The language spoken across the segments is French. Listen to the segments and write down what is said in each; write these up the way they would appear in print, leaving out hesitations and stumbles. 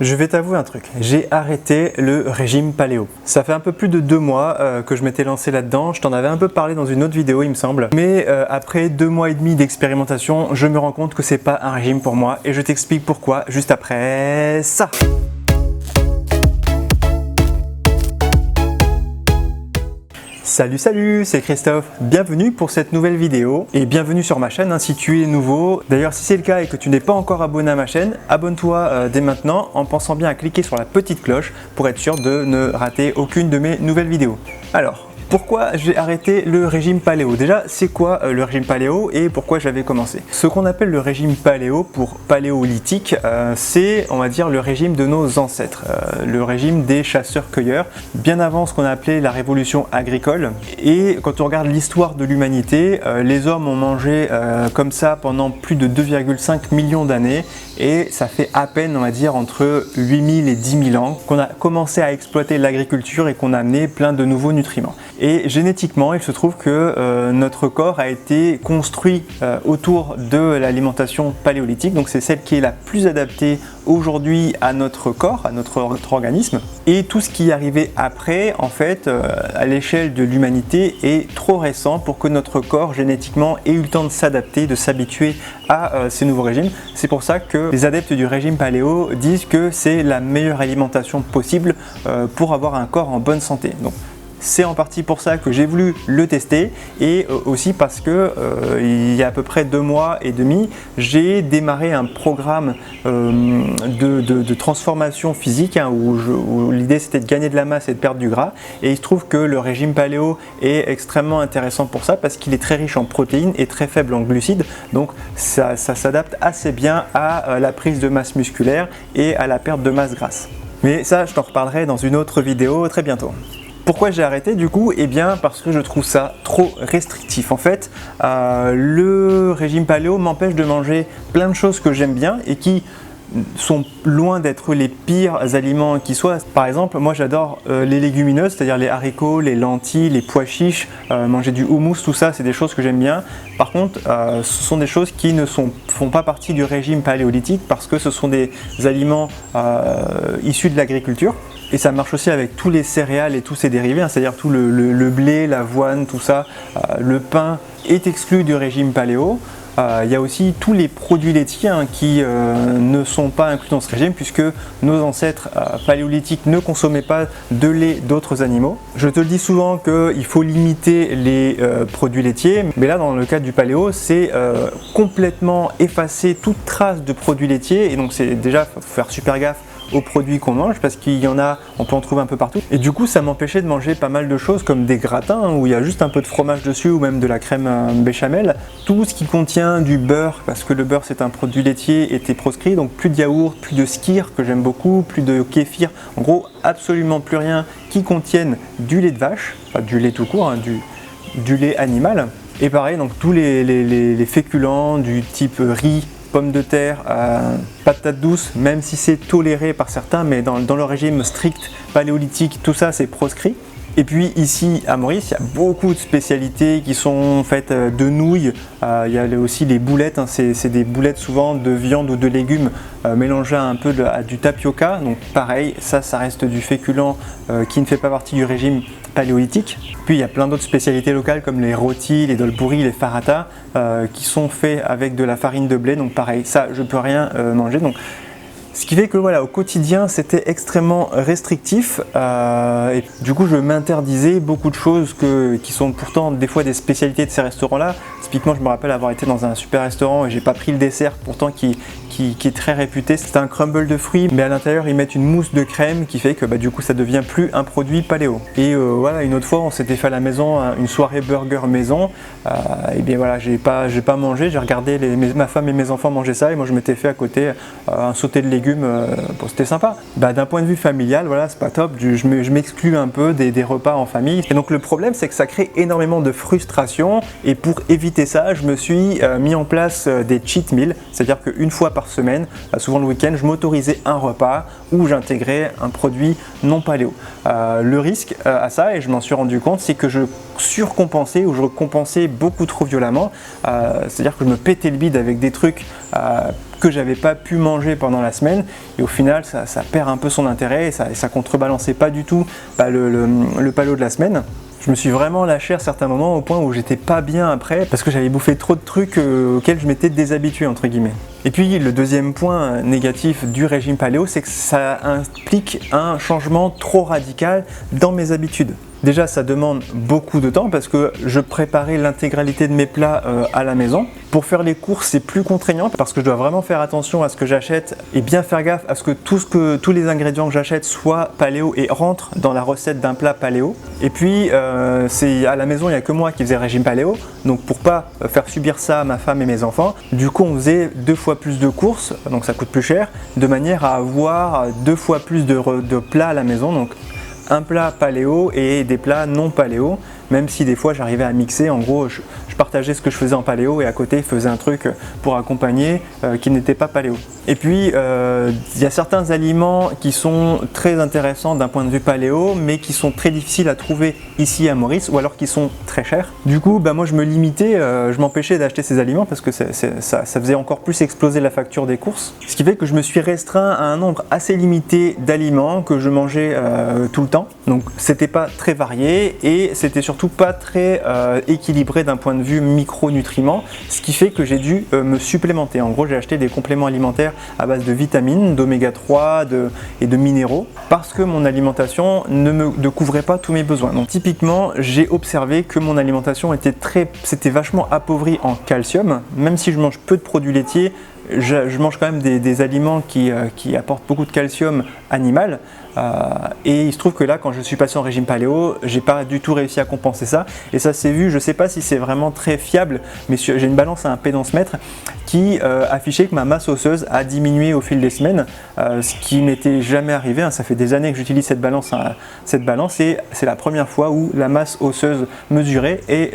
Je vais t'avouer un truc, j'ai arrêté le régime paléo. Ça fait un peu plus de 2 mois que je m'étais lancé là-dedans, je t'en avais un peu parlé dans une autre vidéo il me semble. Mais après 2 mois et demi d'expérimentation, je me rends compte que c'est pas un régime pour moi et je t'explique pourquoi juste après ça. Salut, c'est Christophe, bienvenue pour cette nouvelle vidéo et bienvenue sur ma chaîne si tu es nouveau. D'ailleurs si c'est le cas et que tu n'es pas encore abonné à ma chaîne, abonne-toi dès maintenant en pensant bien à cliquer sur la petite cloche pour être sûr de ne rater aucune de mes nouvelles vidéos. Alors, pourquoi j'ai arrêté le régime paléo? Déjà, c'est quoi le régime paléo et pourquoi j'avais commencé? Ce qu'on appelle le régime paléo pour paléolithique, c'est, on va dire, le régime de nos ancêtres, le régime des chasseurs-cueilleurs, bien avant ce qu'on a appelé la révolution agricole. Et quand on regarde l'histoire de l'humanité, les hommes ont mangé comme ça pendant plus de 2,5 millions d'années et ça fait à peine, on va dire, entre 8000 et 10 000 ans qu'on a commencé à exploiter l'agriculture et qu'on a amené plein de nouveaux nutriments. Et génétiquement, il se trouve que notre corps a été construit autour de l'alimentation paléolithique, donc c'est celle qui est la plus adaptée aujourd'hui à notre corps, à notre organisme. Et tout ce qui est arrivé après, en fait, à l'échelle de l'humanité, est trop récent pour que notre corps génétiquement ait eu le temps de s'adapter, de s'habituer à ces nouveaux régimes. C'est pour ça que les adeptes du régime paléo disent que c'est la meilleure alimentation possible pour avoir un corps en bonne santé. Donc, c'est en partie pour ça que j'ai voulu le tester et aussi parce que il y a à peu près 2 mois et demi, j'ai démarré un programme de transformation physique où l'idée c'était de gagner de la masse et de perdre du gras. Et il se trouve que le régime paléo est extrêmement intéressant pour ça parce qu'il est très riche en protéines et très faible en glucides. Donc ça s'adapte assez bien à la prise de masse musculaire et à la perte de masse grasse. Mais ça, je t'en reparlerai dans une autre vidéo très bientôt. Pourquoi j'ai arrêté du coup? Eh bien parce que je trouve ça trop restrictif. En fait, le régime paléo m'empêche de manger plein de choses que j'aime bien et qui sont loin d'être les pires aliments qui soient. Par exemple, moi j'adore les légumineuses, c'est-à-dire les haricots, les lentilles, les pois chiches, manger du houmous, tout ça c'est des choses que j'aime bien. Par contre, ce sont des choses qui ne font pas partie du régime paléolithique parce que ce sont des aliments issus de l'agriculture. Et ça marche aussi avec tous les céréales et tous ces dérivés, hein, c'est-à-dire tout le blé, l'avoine, tout ça. Le pain est exclu du régime paléo. Il y a aussi tous les produits laitiers qui ne sont pas inclus dans ce régime puisque nos ancêtres paléolithiques ne consommaient pas de lait d'autres animaux. Je te le dis souvent qu'il faut limiter les produits laitiers, mais là dans le cas du paléo, c'est complètement effacer toute trace de produits laitiers et donc c'est déjà faut faire super gaffe aux produits qu'on mange parce qu'il y en a, on peut en trouver un peu partout et du coup ça m'empêchait de manger pas mal de choses comme des gratins où il y a juste un peu de fromage dessus ou même de la crème béchamel. Tout ce qui contient du beurre, parce que le beurre c'est un produit laitier, était proscrit, donc plus de yaourt, plus de skyr que j'aime beaucoup, plus de kéfir, en gros absolument plus rien qui contienne du lait de vache, pas du lait tout court, du lait animal. Et pareil, donc tous les féculents du type riz, pommes de terre, patates douces, même si c'est toléré par certains, mais dans le régime strict paléolithique, tout ça c'est proscrit. Et puis ici à Maurice, il y a beaucoup de spécialités qui sont faites de nouilles. Il y a aussi les boulettes, c'est des boulettes souvent de viande ou de légumes mélangées un peu à du tapioca. Donc pareil, ça reste du féculent qui ne fait pas partie du régime paléolithique. Puis il y a plein d'autres spécialités locales comme les rôtis, les dolpuri, les farata qui sont faits avec de la farine de blé. Donc pareil, ça je peux rien manger. Donc, ce qui fait que voilà, au quotidien c'était extrêmement restrictif et du coup je m'interdisais beaucoup de choses qui sont pourtant des fois des spécialités de ces restaurants là. Typiquement je me rappelle avoir été dans un super restaurant et j'ai pas pris le dessert pourtant qui est très réputé. C'était un crumble de fruits mais à l'intérieur ils mettent une mousse de crème qui fait que du coup ça devient plus un produit paléo. Et voilà, une autre fois on s'était fait à la maison une soirée burger maison et bien voilà, j'ai pas mangé, j'ai regardé ma femme et mes enfants manger ça et moi je m'étais fait à côté un sauté de légumes. Bon, c'était sympa. D'un point de vue familial, voilà, c'est pas top. Je m'exclus un peu des repas en famille. Et donc le problème, c'est que ça crée énormément de frustration. Et pour éviter ça, je me suis mis en place des cheat meals, c'est-à-dire qu'une fois par par semaine, souvent le week-end, je m'autorisais un repas où j'intégrais un produit non paléo. Le risque à ça, et je m'en suis rendu compte, c'est que je surcompensais ou je compensais beaucoup trop violemment, c'est-à-dire que je me pétais le bide avec des trucs que j'avais pas pu manger pendant la semaine, et au final ça perd un peu son intérêt et ça contrebalançait pas du tout le paléo de la semaine. Je me suis vraiment lâché à certains moments au point où j'étais pas bien après parce que j'avais bouffé trop de trucs auxquels je m'étais déshabitué entre guillemets. Et puis le deuxième point négatif du régime paléo, c'est que ça implique un changement trop radical dans mes habitudes. Déjà, ça demande beaucoup de temps parce que je préparais l'intégralité de mes plats à la maison. Pour faire les courses, c'est plus contraignant parce que je dois vraiment faire attention à ce que j'achète et bien faire gaffe à ce que tous les ingrédients que j'achète soient paléo et rentrent dans la recette d'un plat paléo. Et puis, à la maison, il n'y a que moi qui faisais régime paléo. Donc pour pas faire subir ça à ma femme et mes enfants, du coup on faisait 2 fois plus de courses, donc ça coûte plus cher, de manière à avoir 2 fois plus de plats à la maison. Donc un plat paléo et des plats non paléo, même si des fois j'arrivais à mixer. En gros, je partageais ce que je faisais en paléo et à côté je faisais un truc pour accompagner qui n'était pas paléo. Et puis il y a certains aliments qui sont très intéressants d'un point de vue paléo, mais qui sont très difficiles à trouver ici à Maurice, ou alors qui sont très chers. Du coup, moi je me limitais, je m'empêchais d'acheter ces aliments parce que ça faisait encore plus exploser la facture des courses. Ce qui fait que je me suis restreint à un nombre assez limité d'aliments que je mangeais tout le temps. Donc c'était pas très varié et c'était surtout pas très équilibré d'un point de vue micronutriments, ce qui fait que j'ai dû me supplémenter. En gros, j'ai acheté des compléments alimentaires à base de vitamines, d'oméga 3 et de minéraux parce que mon alimentation ne couvrait pas tous mes besoins. Donc typiquement, j'ai observé que mon alimentation c'était vachement appauvrie en calcium. Même si je mange peu de produits laitiers, je mange quand même des aliments qui apportent beaucoup de calcium animal. Et il se trouve que là, quand je suis passé en régime paléo, j'ai pas du tout réussi à compenser ça. Et ça s'est vu, je sais pas si c'est vraiment très fiable, mais j'ai une balance à impédance-mètre qui affichait que ma masse osseuse a diminué au fil des semaines, ce qui n'était jamais arrivé. Hein. Ça fait des années que j'utilise cette balance et c'est la première fois où la masse osseuse mesurée est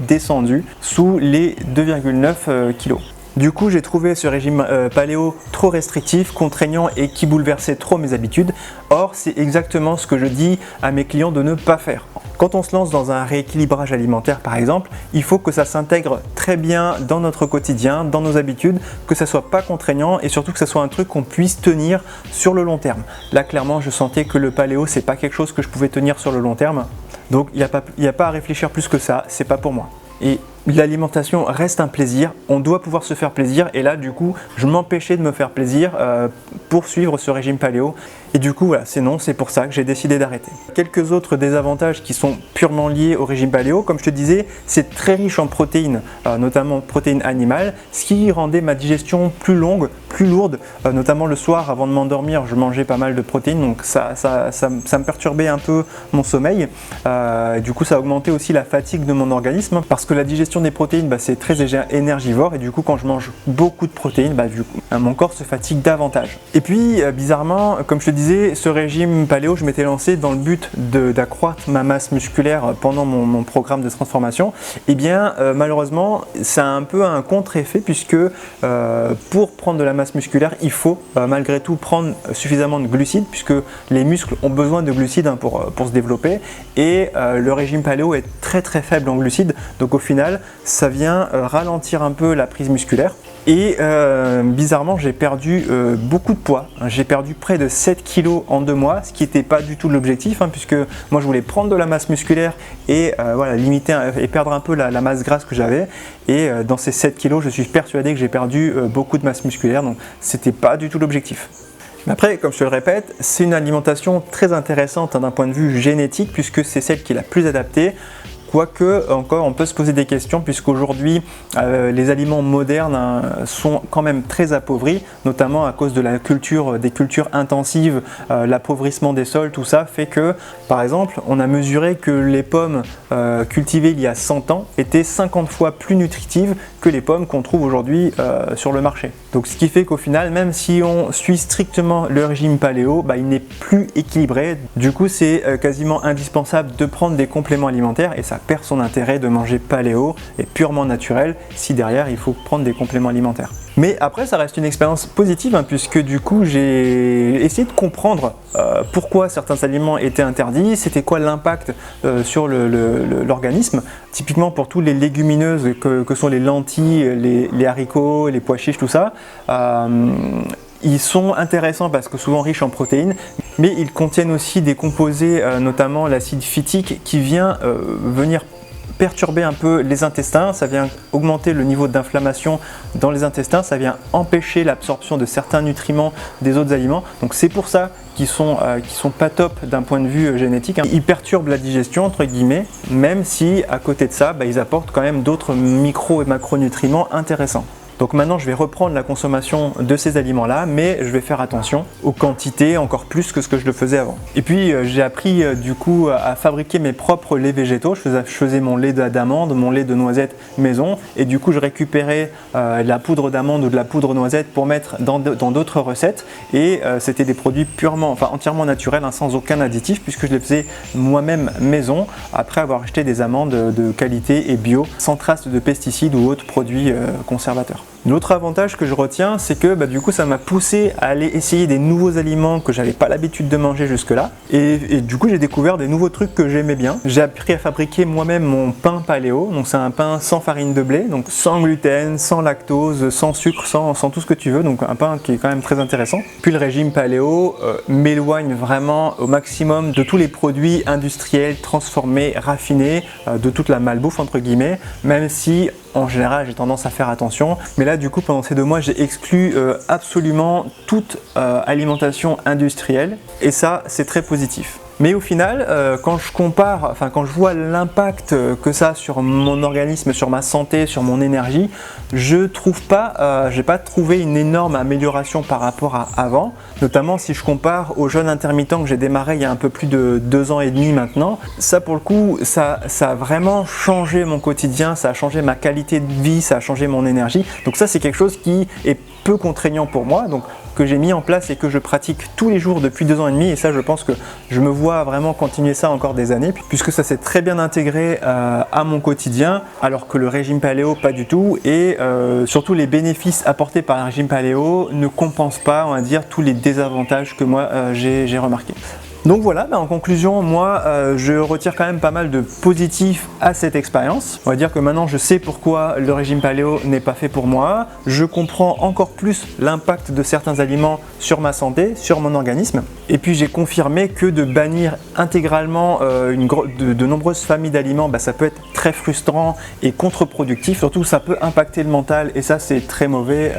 descendue sous les 2,9 kg. Du coup, j'ai trouvé ce régime paléo trop restrictif, contraignant et qui bouleversait trop mes habitudes. Or, c'est exactement ce que je dis à mes clients de ne pas faire. Quand on se lance dans un rééquilibrage alimentaire par exemple, il faut que ça s'intègre très bien dans notre quotidien, dans nos habitudes, que ça soit pas contraignant et surtout que ça soit un truc qu'on puisse tenir sur le long terme. Là, clairement, je sentais que le paléo, c'est pas quelque chose que je pouvais tenir sur le long terme. Donc, il n'y a pas à réfléchir plus que ça, c'est pas pour moi. Et l'alimentation reste un plaisir, on doit pouvoir se faire plaisir et là du coup je m'empêchais de me faire plaisir pour suivre ce régime paléo et du coup voilà, c'est pour ça que j'ai décidé d'arrêter. Quelques autres désavantages qui sont purement liés au régime paléo, comme je te disais, c'est très riche en protéines, notamment protéines animales, ce qui rendait ma digestion plus longue, plus lourde, notamment le soir avant de m'endormir je mangeais pas mal de protéines, donc ça me perturbait un peu mon sommeil, du coup ça augmentait aussi la fatigue de mon organisme parce que la digestion des protéines c'est très énergivore et du coup quand je mange beaucoup de protéines mon corps se fatigue davantage. Et puis bizarrement, comme je te disais, ce régime paléo je m'étais lancé dans le but d'accroître ma masse musculaire pendant mon programme de transformation. Et bien malheureusement ça a un peu un contre-effet puisque pour prendre de la masse musculaire il faut malgré tout prendre suffisamment de glucides puisque les muscles ont besoin de glucides pour se développer et le régime paléo est très faible en glucides, donc au final ça vient ralentir un peu la prise musculaire et bizarrement j'ai perdu beaucoup de poids. J'ai perdu près de 7 kg en 2 mois, ce qui n'était pas du tout l'objectif puisque moi je voulais prendre de la masse musculaire et limiter et perdre un peu la masse grasse que j'avais et dans ces 7 kg je suis persuadé que j'ai perdu beaucoup de masse musculaire, donc c'était pas du tout l'objectif. Après, comme je te le répète, c'est une alimentation très intéressante d'un point de vue génétique puisque c'est celle qui est la plus adaptée. Quoique, encore, on peut se poser des questions puisqu'aujourd'hui, les aliments modernes sont quand même très appauvris, notamment à cause de des cultures intensives, l'appauvrissement des sols, tout ça fait que, par exemple, on a mesuré que les pommes cultivées il y a 100 ans étaient 50 fois plus nutritives que les pommes qu'on trouve aujourd'hui sur le marché. Donc ce qui fait qu'au final, même si on suit strictement le régime paléo, il n'est plus équilibré. Du coup, c'est quasiment indispensable de prendre des compléments alimentaires et ça perd son intérêt de manger paléo et purement naturel si derrière il faut prendre des compléments alimentaires. Mais après, ça reste une expérience positive puisque du coup j'ai essayé de comprendre pourquoi certains aliments étaient interdits, c'était quoi l'impact sur l'organisme. Typiquement pour tous les légumineuses que sont les lentilles, les haricots, les pois chiches, tout ça. Ils sont intéressants parce que souvent riches en protéines, mais ils contiennent aussi des composés, notamment l'acide phytique, qui vient venir perturber un peu les intestins, ça vient augmenter le niveau d'inflammation dans les intestins, ça vient empêcher l'absorption de certains nutriments des autres aliments. Donc c'est pour ça qu'ils sont pas top d'un point de vue génétique. Ils perturbent la digestion entre guillemets, même si à côté de ça, ils apportent quand même d'autres micro et macronutriments intéressants. Donc maintenant je vais reprendre la consommation de ces aliments-là, mais je vais faire attention aux quantités encore plus que ce que je le faisais avant. Et puis j'ai appris du coup à fabriquer mes propres laits végétaux. Je faisais mon lait d'amande, mon lait de noisette maison, et du coup je récupérais de la poudre d'amande ou de la poudre noisette pour mettre dans d'autres recettes. Et c'était des produits entièrement naturels, sans aucun additif, puisque je les faisais moi-même maison, après avoir acheté des amandes de qualité et bio, sans trace de pesticides ou autres produits conservateurs. L'autre avantage que je retiens, c'est que du coup ça m'a poussé à aller essayer des nouveaux aliments que j'avais pas l'habitude de manger jusque-là, et du coup j'ai découvert des nouveaux trucs que j'aimais bien. J'ai appris à fabriquer moi-même mon pain paléo, donc c'est un pain sans farine de blé, donc sans gluten, sans lactose, sans sucre, sans tout ce que tu veux, donc un pain qui est quand même très intéressant. Puis le régime paléo m'éloigne vraiment au maximum de tous les produits industriels, transformés, raffinés, de toute la malbouffe entre guillemets, même si en général j'ai tendance à faire attention, mais là du coup pendant ces 2 mois j'ai exclu absolument toute alimentation industrielle, et ça c'est très positif. Mais au final, quand je vois l'impact que ça a sur mon organisme, sur ma santé, sur mon énergie, j'ai pas trouvé une énorme amélioration par rapport à avant, notamment si je compare au jeûne intermittent que j'ai démarré il y a un peu plus de 2 ans et demi maintenant. Ça pour le coup, ça a vraiment changé mon quotidien, ça a changé ma qualité de vie, ça a changé mon énergie. Donc ça c'est quelque chose qui est peu contraignant pour moi, donc que j'ai mis en place et que je pratique tous les jours depuis 2 ans et demi, et ça je pense que je me vois vraiment continuer ça encore des années, puisque ça s'est très bien intégré à mon quotidien, alors que le régime paléo pas du tout, et surtout les bénéfices apportés par le régime paléo ne compensent pas, on va dire, tous les désavantages que moi j'ai remarqués. Donc voilà, en conclusion, moi je retire quand même pas mal de positifs à cette expérience. On va dire que maintenant je sais pourquoi le régime paléo n'est pas fait pour moi. Je comprends encore plus l'impact de certains aliments sur ma santé, sur mon organisme. Et puis j'ai confirmé que de bannir intégralement de nombreuses familles d'aliments, ça peut être très frustrant et contre-productif. Surtout ça peut impacter le mental, et ça c'est très mauvais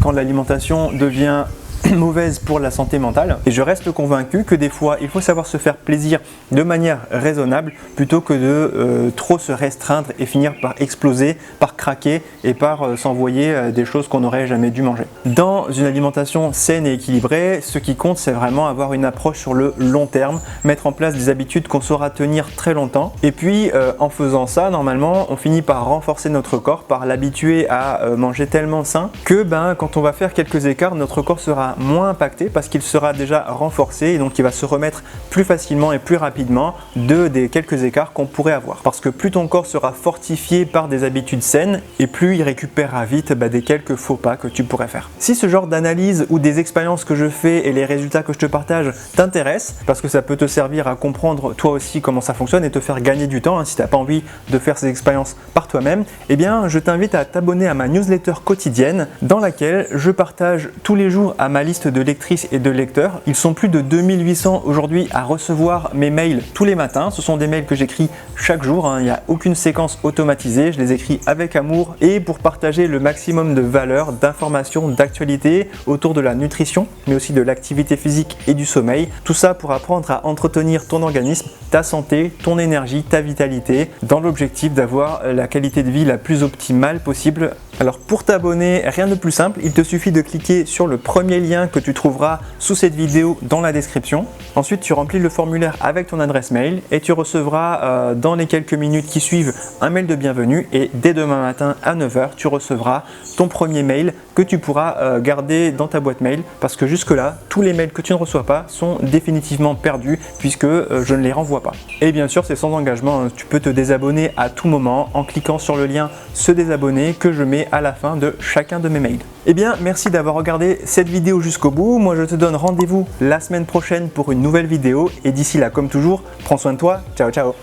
quand l'alimentation devient mauvaise pour la santé mentale. Et je reste convaincu que des fois il faut savoir se faire plaisir de manière raisonnable plutôt que de trop se restreindre et finir par exploser, par craquer et par s'envoyer des choses qu'on n'aurait jamais dû manger. Dans une alimentation saine et équilibrée, ce qui compte c'est vraiment avoir une approche sur le long terme, mettre en place des habitudes qu'on saura tenir très longtemps, et puis en faisant ça, normalement on finit par renforcer notre corps, par l'habituer à manger tellement sain que quand on va faire quelques écarts, notre corps sera moins impacté parce qu'il sera déjà renforcé, et donc il va se remettre plus facilement et plus rapidement des quelques écarts qu'on pourrait avoir. Parce que plus ton corps sera fortifié par des habitudes saines, et plus il récupérera vite des quelques faux pas que tu pourrais faire. Si ce genre d'analyse ou des expériences que je fais et les résultats que je te partage t'intéressent, parce que ça peut te servir à comprendre toi aussi comment ça fonctionne et te faire gagner du temps, si tu n'as pas envie de faire ces expériences par toi-même, je t'invite à t'abonner à ma newsletter quotidienne dans laquelle je partage tous les jours à ma liste de lectrices et de lecteurs. Ils sont plus de 2800 aujourd'hui à recevoir mes mails tous les matins. Ce sont des mails que j'écris chaque jour, il n'y a aucune séquence automatisée, je les écris avec amour et pour partager le maximum de valeur, d'informations, d'actualités autour de la nutrition, mais aussi de l'activité physique et du sommeil. Tout ça pour apprendre à entretenir ton organisme, ta santé, ton énergie, ta vitalité, dans l'objectif d'avoir la qualité de vie la plus optimale possible Alors pour t'abonner, rien de plus simple, il te suffit de cliquer sur le premier lien que tu trouveras sous cette vidéo dans la description. Ensuite, tu remplis le formulaire avec ton adresse mail et tu recevras dans les quelques minutes qui suivent un mail de bienvenue et dès demain matin à 9 h, tu recevras ton premier mail que tu pourras garder dans ta boîte mail parce que jusque-là, tous les mails que tu ne reçois pas sont définitivement perdus puisque je ne les renvoie pas. Et bien sûr, c'est sans engagement, hein. Tu peux te désabonner à tout moment en cliquant sur le lien se désabonner que je mets à la fin de chacun de mes mails. Eh bien, merci d'avoir regardé cette vidéo jusqu'au bout. Moi, je te donne rendez-vous la semaine prochaine pour une nouvelle vidéo. Et d'ici là, comme toujours, prends soin de toi. Ciao, ciao!